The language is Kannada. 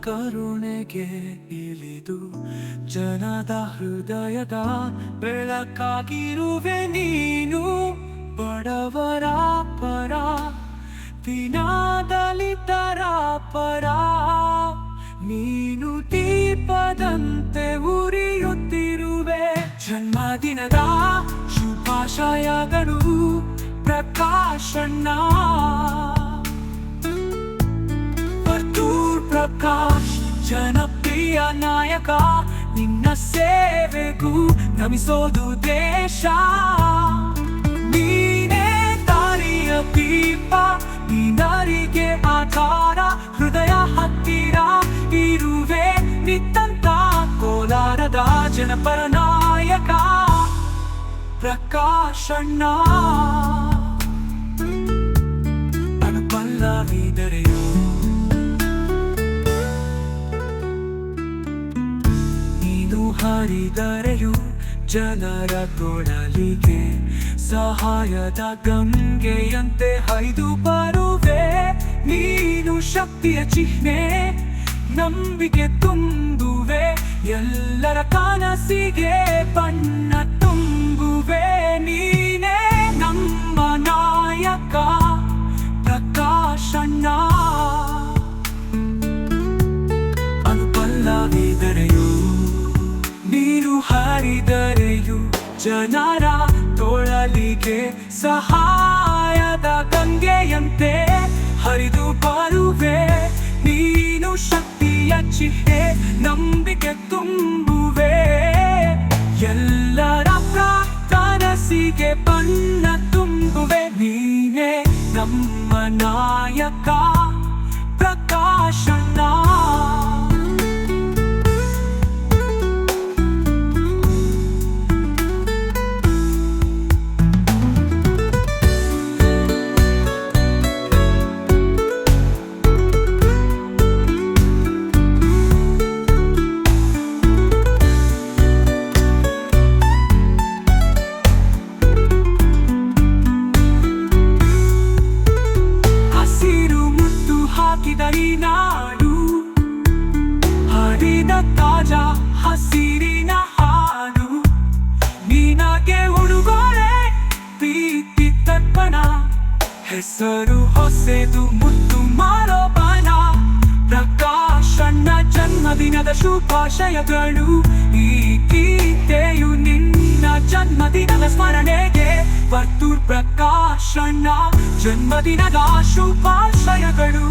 ಕರುಣೆಗೆ ಇಳಿದು ಜನದ ಹೃದಯದ ಬೆಳಕಾಗಿರುವೆ ನೀನು. ಬಡವರ ಪರ, ದಲಿತರ ಪರ, ನೀನು ದೀಪದಂತೆ ಉರಿಯುತ್ತಿರುವೆ. ಜನ್ಮದಿನದ ಶುಭಾಶಯಗಳು ಪ್ರಕಾಶಣ್ಣ. ವರ್ತೂರ್ ಪ್ರಕಾಶ್ ಜನಪ್ರಿಯ ನಾಯಕ, ನಿನ್ನ ಸೇವೆಗೂ ನಮಿಸೋದು ದೇಶ. ನೀನೇ ದಾರಿಯ ದೀಪ, ನೀನರಿಗೆ ಆಧಾರ, ಹೃದಯ ಹತ್ತಿರ ಇರುವೆ ನಿತ್ತಂತ. ಕೋಲಾರದ ಜನಪರ ನಾಯಕ ಪ್ರಕಾಶಣ್ಣ. ಅನುಪಲ್ಲವಿದರೆಯು ನೀನು ಹರಿದರೆಯು ಜನರ ತೊಡಲಿಗೆ ಸಹಾಯದ ಗಂಗೆಯಂತೆ ಹರಿದು ಬರುವೆ. ನೀನು ಶಕ್ತಿಯ ಚಿಹ್ನೆ, ನಂಬಿಕೆ ತುಂಬುವೆ. ಎಲ್ಲರ ಕನಸಿಗೆ ಬಣ್ಣ ತುಂಬುವೆ. ನೀನೇ ನಮ್ಮ ನಾಯಕ ಪ್ರಕಾಶಣ್ಣ. ಅನುಪಲ್ಲವಿದರೆಯು ನೀರು ಹರಿದರೆಯು ಜನರ ತೊಳಲಿಗೆ ಸಹಾಯದ ಗಂಗೆಯಂತೆ ಹರಿದು ಬರುವೆ. ನೀನು ಶಕ್ತಿಯ ಚಿಹ್ನೆ, ನಂಬಿಕೆ ತುಂಬುವೆ. ಎಲ್ಲರ ಕನಸಿಗೆ ಬಣ್ಣ ತುಂಬುವೆ. ನೀನೇ ನಮ್ಮ ನಾಯಕ ಪ್ರಕಾಶಣ್ಣ. ಈ ನಾಡು ಹರಿದ ತಾಜಾ ಹಸಿರಿನ ಹಾಡು, ನಿನಗೆ ಉಡುಗೊರೆ ಪ್ರೀತಿ ತರ್ಪಣ. ಹೆಸರು ಹೊಸೆದು ಮುತ್ತು ಮಾರೋಪಣ. ಪ್ರಕಾಶಣ್ಣ ಜನ್ಮದಿನದ ಶುಭಾಶಯಗಳು. ಈ ಗೀತೆಯು ನಿನ್ನ ಜನ್ಮದಿನದ ಸ್ಮರಣೆಗೆ. ವರ್ತೂರ್ ಪ್ರಕಾಶಣ್ಣ ಜನ್ಮದಿನದ ಶುಭಾಶಯಗಳು.